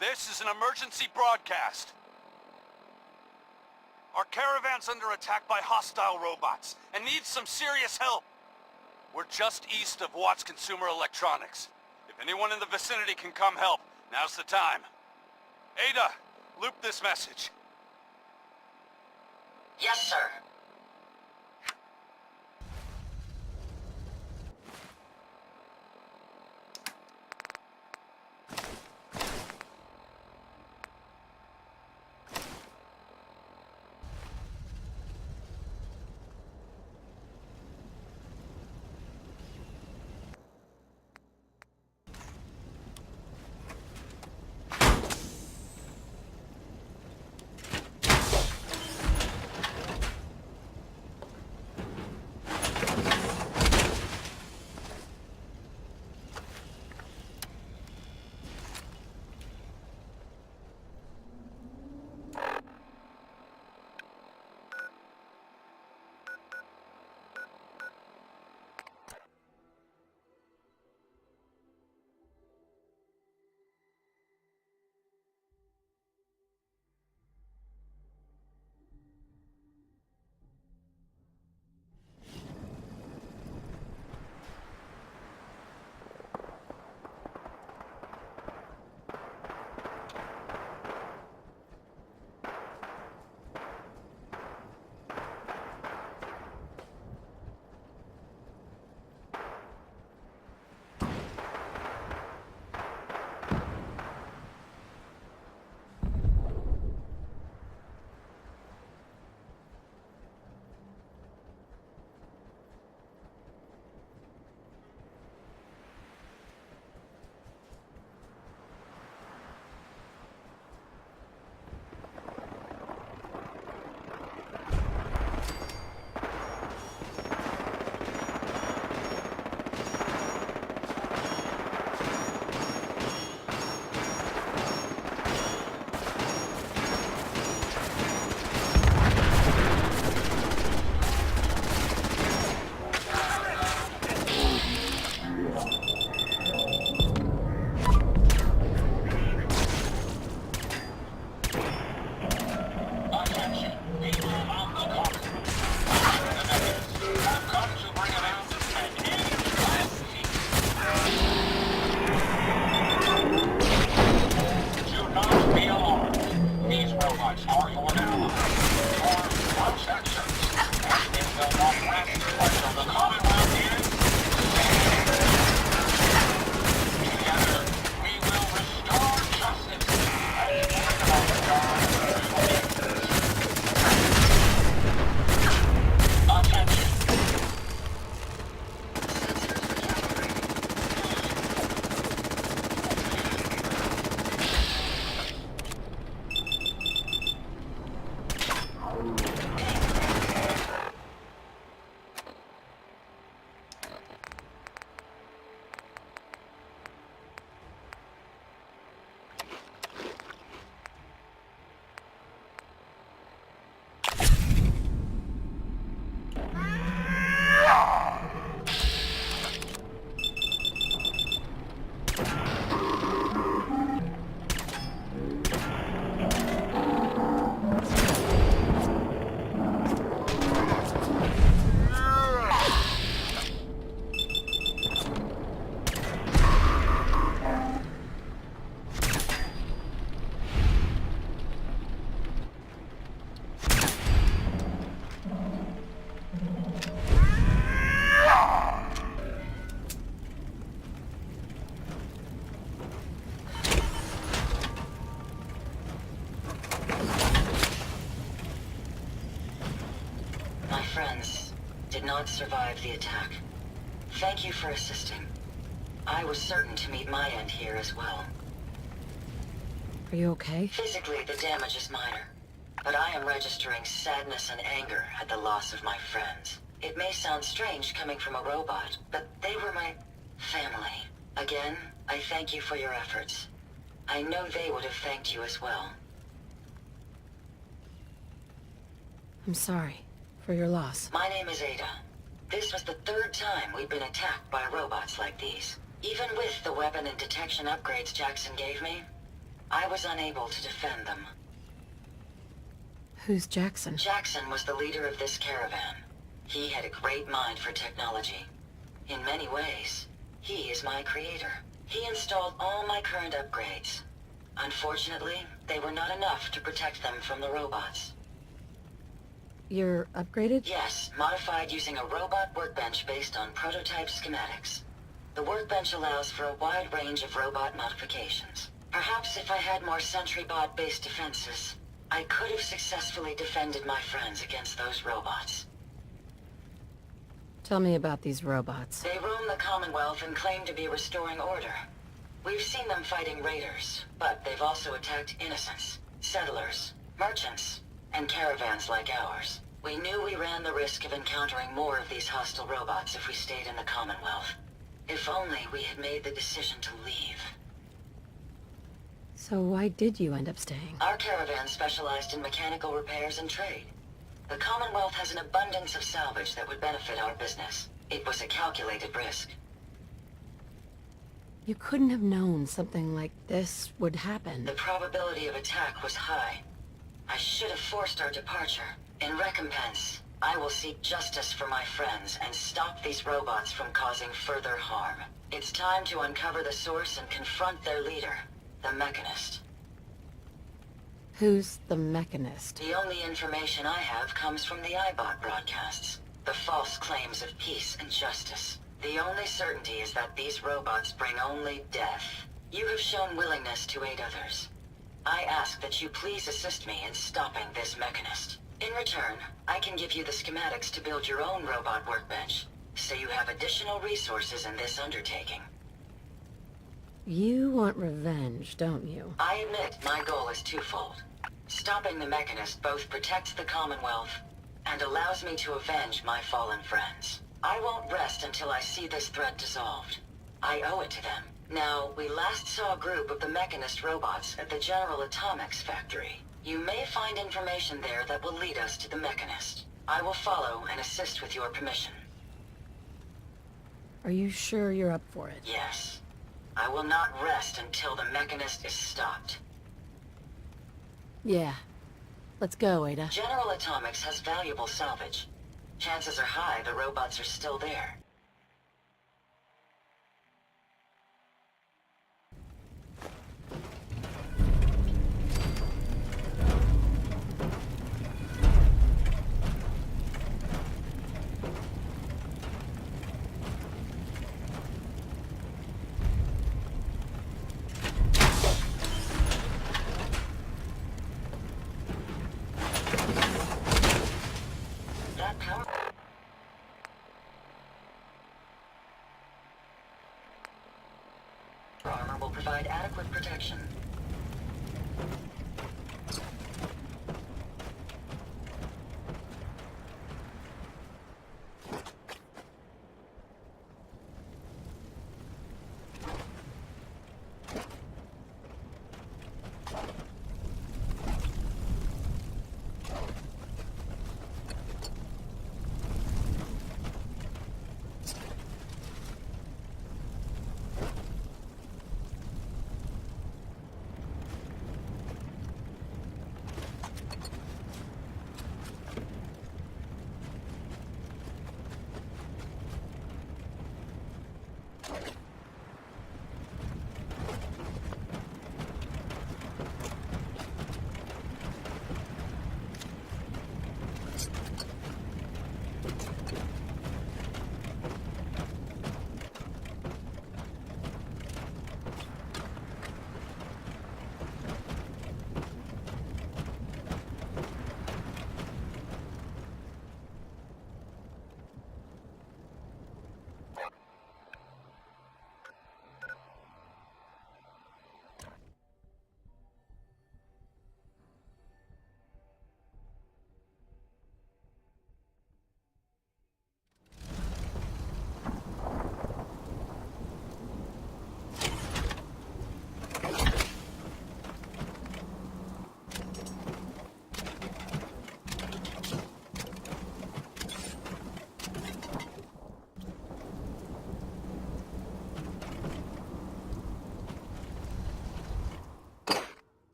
This is an emergency broadcast. Our caravan's under attack by hostile robots and needs some serious help. We're just east of Watts Consumer Electronics. If anyone in the vicinity can come help, now's the time. Ada, loop this message. Yes, sir. Did not survive the attack. Thank you for assisting. I was certain to meet my end here as well. Are you okay? Physically, the damage is minor, but I am registering sadness and anger at the loss of my friends. It may sound strange coming from a robot, but they were my family. Again, I thank you for your efforts. I know they would have thanked you as well. I'm sorry for your loss. My name is Ada. This was the third time we've been attacked by robots like these. Even with the weapon and detection upgrades Jackson gave me, I was unable to defend them. Who's Jackson? Jackson was the leader of this caravan. He had a great mind for technology. In many ways, he is my creator. He installed all my current upgrades. Unfortunately, they were not enough to protect them from the robots. You're upgraded? Yes, modified using a robot workbench based on prototype schematics. The workbench allows for a wide range of robot modifications. Perhaps if I had more sentry bot-based defenses, I could have successfully defended my friends against those robots. Tell me about these robots. They roam the Commonwealth and claim to be restoring order. We've seen them fighting raiders, but they've also attacked innocents, settlers, merchants, and caravans like ours. We knew we ran the risk of encountering more of these hostile robots if we stayed in the Commonwealth. If only we had made the decision to leave. So why did you end up staying? Our caravan specialized in mechanical repairs and trade. The Commonwealth has an abundance of salvage that would benefit our business. It was a calculated risk. You couldn't have known something like this would happen. The probability of attack was high. I should have forced our departure. In recompense, I will seek justice for my friends and stop these robots from causing further harm. It's time to uncover the source and confront their leader, the Mechanist. Who's the Mechanist? The only information I have comes from the iBot broadcasts. The false claims of peace and justice. The only certainty is that these robots bring only death. You have shown willingness to aid others. I ask that you please assist me in stopping this Mechanist. In return, I can give you the schematics to build your own robot workbench, so you have additional resources in this undertaking. You want revenge, don't you? I admit my goal is twofold. Stopping the Mechanist both protects the Commonwealth and allows me to avenge my fallen friends. I won't rest until I see this threat dissolved. I owe it to them. Now, we last saw a group of the Mechanist robots at the General Atomics factory. You may find information there that will lead us to the Mechanist. I will follow and assist with your permission. Are you sure you're up for it? Yes. I will not rest until the Mechanist is stopped. Yeah. Let's go, Ada. General Atomics has valuable salvage. Chances are high the robots are still there. That power... armor will provide adequate protection.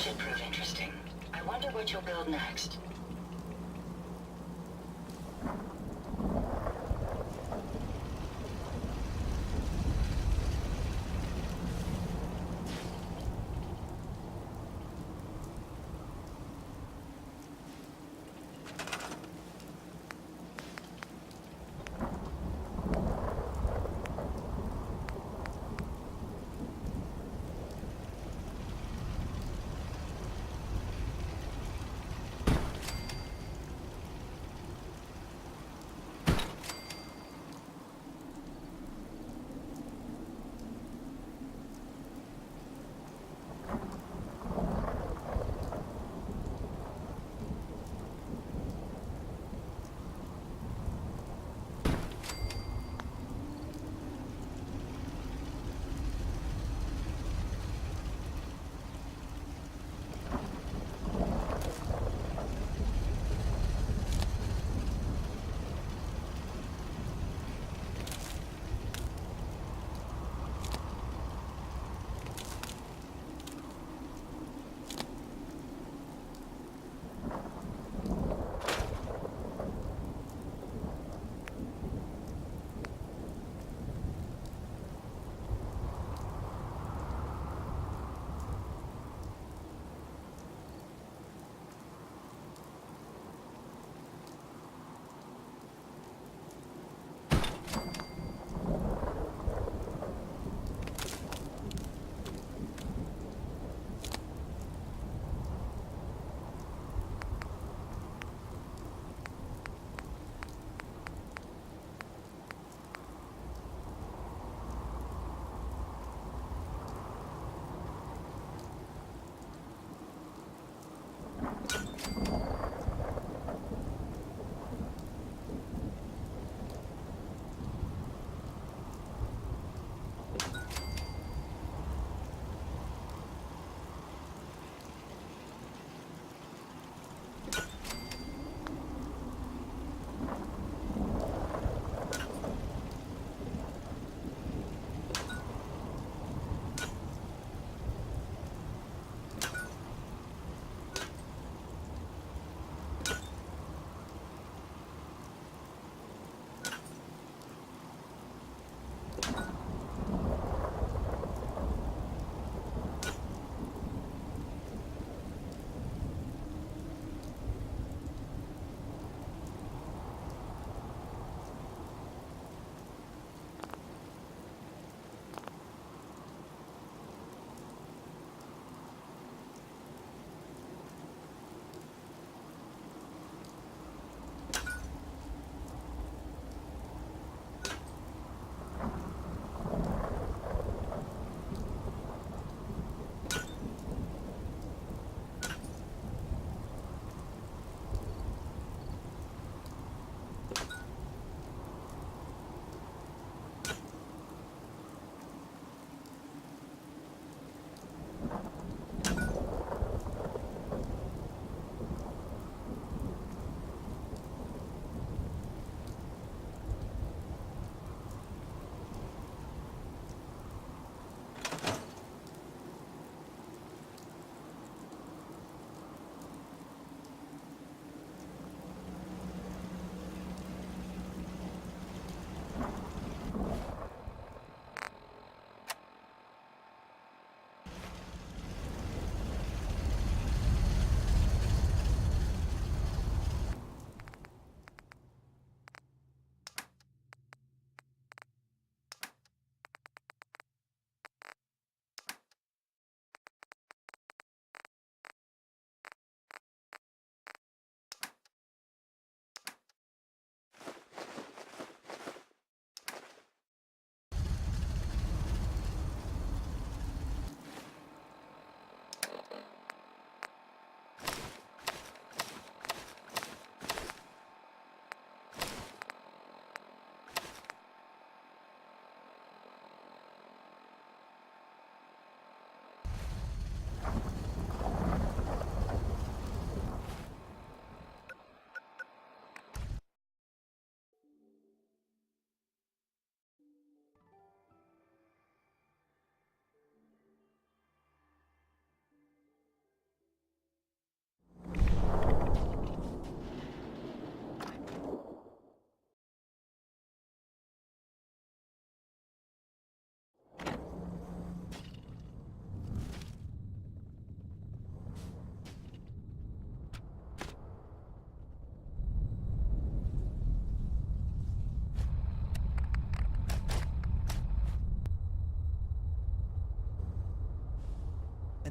should prove interesting. I wonder what you'll build next.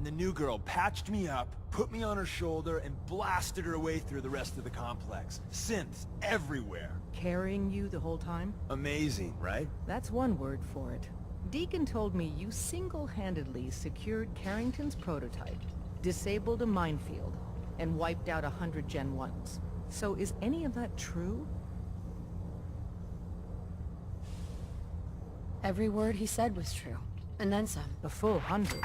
and the new girl patched me up, put me on her shoulder, and blasted her way through the rest of the complex. Synths everywhere. Carrying you the whole time? Amazing, right? That's one word for it. Deacon told me you single-handedly secured Carrington's prototype, disabled a minefield, and wiped out 100 Gen 1s. So is any of that true? Every word he said was true. And then some. A full 100?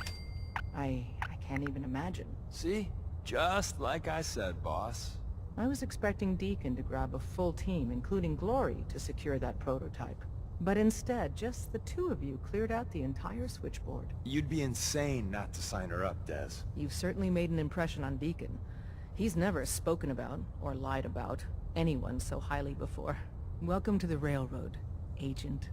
I can't even imagine. See? Just like I said, boss. I was expecting Deacon to grab a full team, including Glory, to secure that prototype. But instead, just the two of you cleared out the entire switchboard. You'd be insane not to sign her up, Des. You've certainly made an impression on Deacon. He's never spoken about, or lied about, anyone so highly before. Welcome to the Railroad, Agent.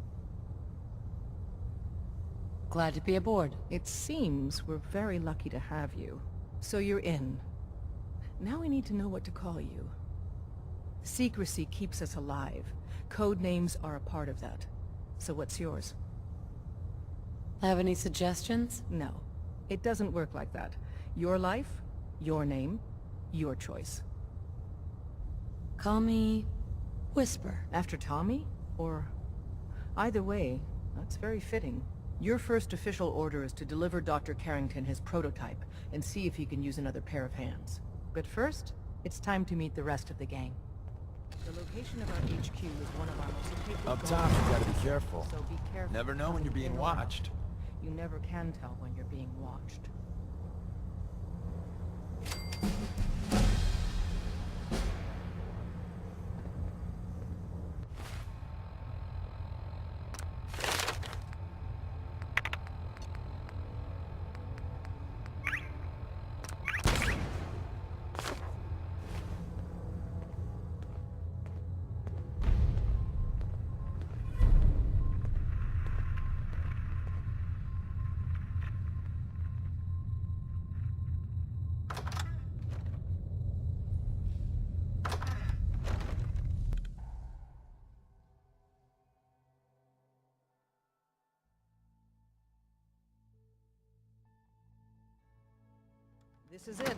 Glad to be aboard. It seems we're very lucky to have you. So you're in. Now we need to know what to call you. Secrecy keeps us alive. Code names are a part of that. So what's yours? Have any suggestions? No. It doesn't work like that. Your life, your name, your choice. Call me... Whisper. After Tommy? Or... Either way, that's very fitting. Your first official order is to deliver Dr. Carrington his prototype and see if he can use another pair of hands. But first, it's time to meet the rest of the gang. The location of our HQ is one of our most secret Up top, you gotta be careful. So be careful. Never know when you're being watched. You never can tell when you're being watched. This is it.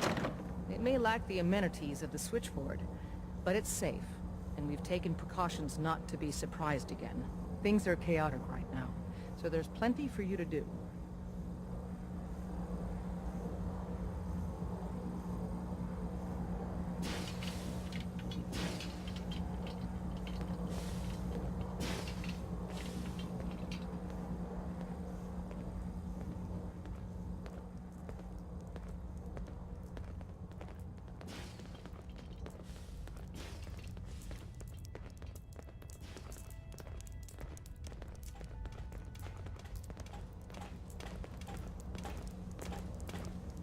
It may lack the amenities of the switchboard, but it's safe, and we've taken precautions not to be surprised again. Things are chaotic right now, so there's plenty for you to do.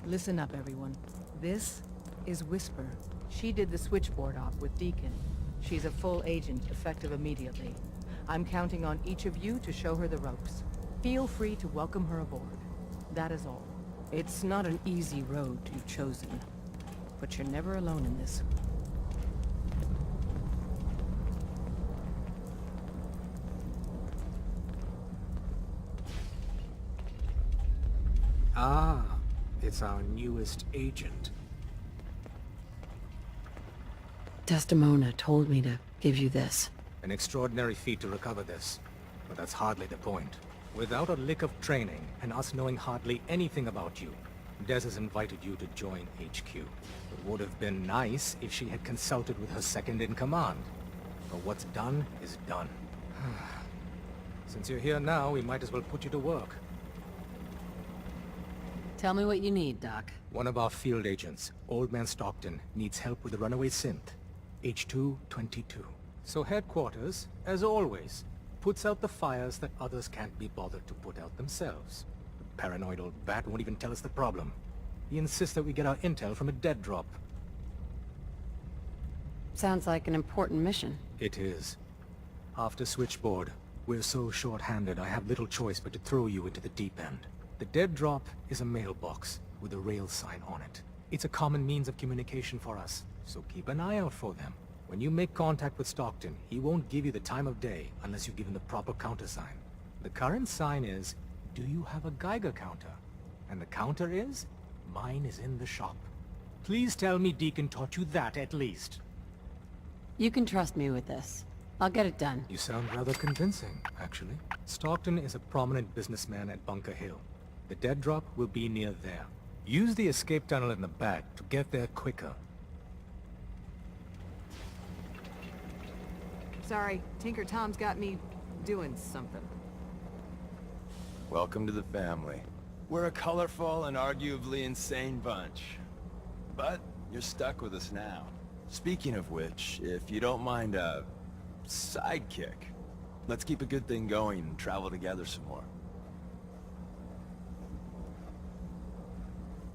Listen up, everyone. This is Whisper. She did the switchboard op with Deacon. She's a full agent, effective immediately. I'm counting on each of you to show her the ropes. Feel free to welcome her aboard. That is all. It's not an easy road you've chosen, but you're never alone in this. Ah, it's our newest agent. Desdemona told me to give you this. An extraordinary feat to recover this, but that's hardly the point. Without a lick of training, and us knowing hardly anything about you, Des has invited you to join HQ. It would have been nice if she had consulted with her second-in-command. But what's done is done. Since you're here now, we might as well put you to work. Tell me what you need, Doc. One of our field agents, Old Man Stockton, needs help with the runaway synth. H222. So headquarters, as always, puts out the fires that others can't be bothered to put out themselves. The paranoid old bat won't even tell us the problem. He insists that we get our intel from a dead drop. Sounds like an important mission. It is. After Switchboard, we're so short-handed I have little choice but to throw you into the deep end. The dead drop is a mailbox with a rail sign on it. It's a common means of communication for us, so keep an eye out for them. When you make contact with Stockton, he won't give you the time of day unless you give him the proper countersign. The current sign is, do you have a Geiger counter? And the counter is, Mine is in the shop. Please tell me Deacon taught you that at least. You can trust me with this. I'll get it done. You sound rather convincing, actually. Stockton is a prominent businessman at Bunker Hill. The dead drop will be near there. Use the escape tunnel in the back to get there quicker. Sorry, Tinker Tom's got me doing something. Welcome to the family. We're a colorful and arguably insane bunch. But you're stuck with us now. Speaking of which, if you don't mind a sidekick, let's keep a good thing going and travel together some more.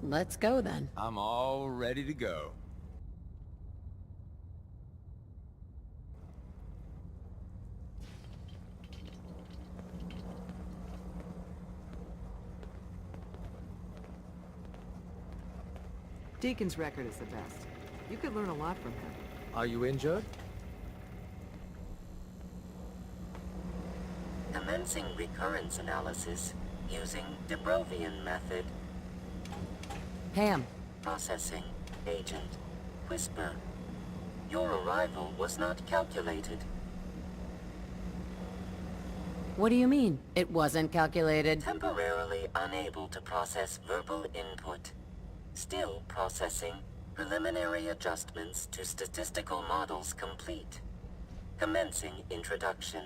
Let's go then. I'm all ready to go. Deacon's record is the best. You could learn a lot from him. Are you injured? Commencing recurrence analysis using de Brovian method. Pam, Processing. Agent. Whisper. Your arrival was not calculated. what do you mean? It wasn't calculated. Temporarily unable to process verbal input. Still processing. Preliminary adjustments to statistical models complete. Commencing introduction.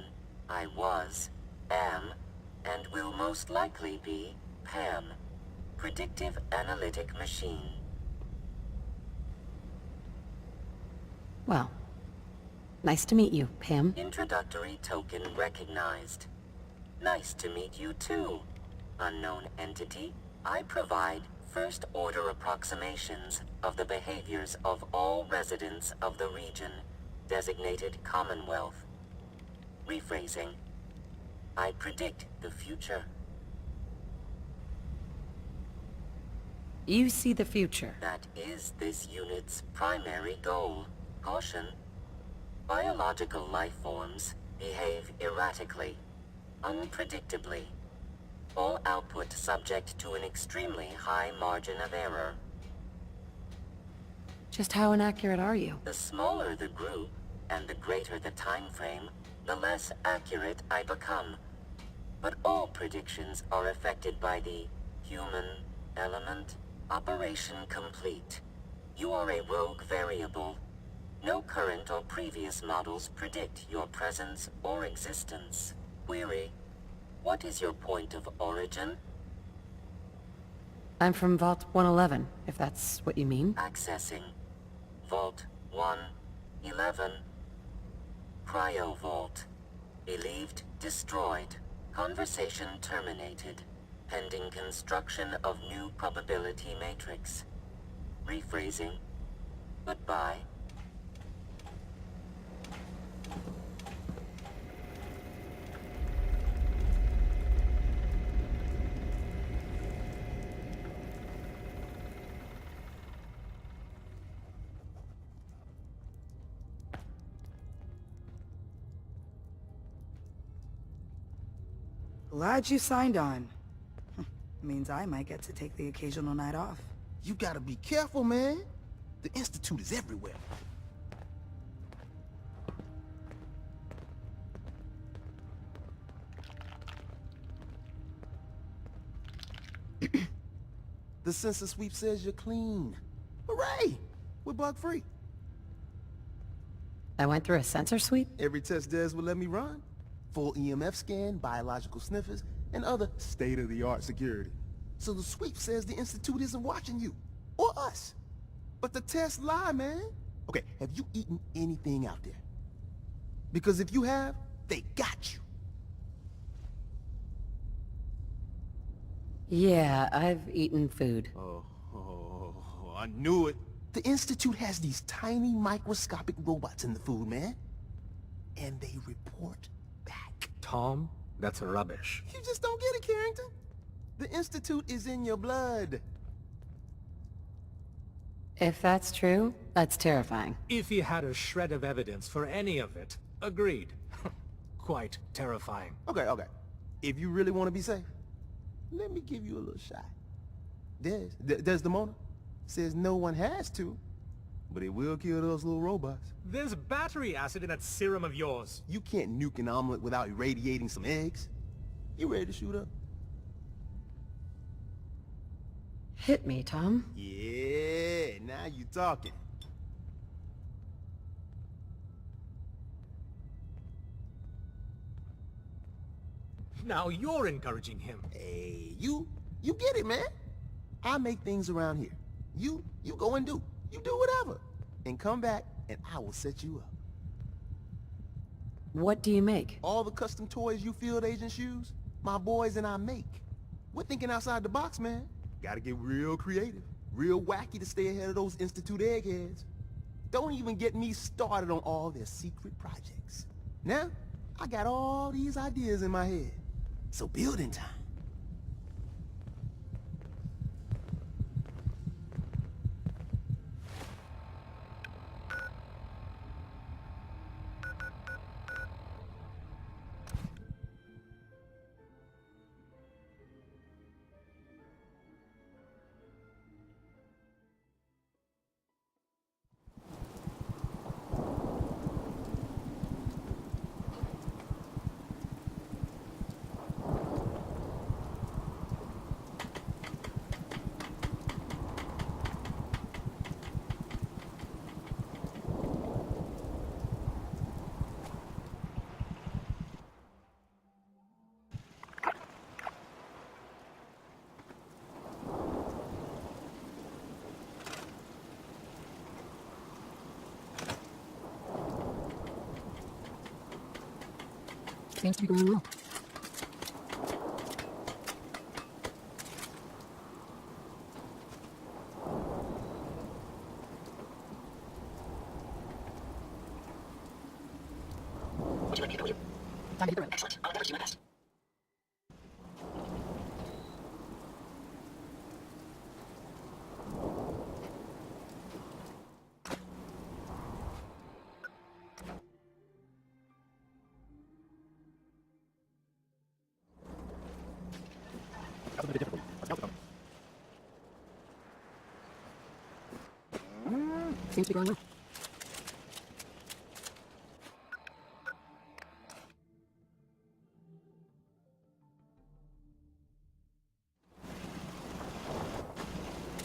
I was, am, and will most likely be Pam. Predictive analytic machine. Well, nice to meet you, Pam. Introductory token recognized. Nice to meet you too. Unknown entity, I provide first-order approximations of the behaviors of all residents of the region, designated Commonwealth. Rephrasing. I predict the future. You see the future. That is this unit's primary goal. Caution. Biological life forms behave erratically, unpredictably. All output subject to an extremely high margin of error. Just how inaccurate are you? The smaller the group, and the greater the time frame, the less accurate I become. But all predictions are affected by the human element. Operation complete. You are a rogue variable. No current or previous models predict your presence or existence. Query. What is your point of origin? I'm from Vault 111, if that's what you mean. Accessing. Vault 111. Cryo Vault. Believed destroyed. Conversation terminated. Pending construction of new probability matrix. Rephrasing. Goodbye. Glad you signed on. Means I might get to take the occasional night off. You gotta be careful, man. The Institute is everywhere. The sensor sweep says you're clean. Hooray! We're bug-free. I went through a sensor sweep? Every test Des will let me run. Full EMF scan, biological sniffers, and other state-of-the-art security. So the sweep says the Institute isn't watching you. Or us. But the tests lie, man. Okay, have you eaten anything out there? Because if you have, they got you. Yeah, I've eaten food. I knew it. The Institute has these tiny microscopic robots in the food, man. And they report back. Tom, that's rubbish. You just don't get it, Carrington. The Institute is in your blood. If that's true, that's terrifying. If he had a shred of evidence for any of it, agreed. Quite terrifying. Okay. If you really want to be safe, let me give you a little shot. Desdemona says no one has to, but it will kill those little robots. There's battery acid in that serum of yours. You can't nuke an omelet without irradiating some eggs. You ready to shoot up? Hit me, Tom. Yeah, now you talking. Now you're encouraging him. Hey, you get it, man. I make things around here. You go and do. You do whatever. And come back, and I will set you up. What do you make? All the custom toys you field agents use, my boys and I make. We're thinking outside the box, man. Gotta get real creative, real wacky to stay ahead of those Institute eggheads. Don't even get me started on all their secret projects. Now, I got all these ideas in my head. So building time. Seems to be going well. Would you like me to go with you? Time to hit the road. Excellent. I'll endeavor to do my best. That's a bit difficult. Let's go. Seems to be going well.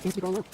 Seems to be going well.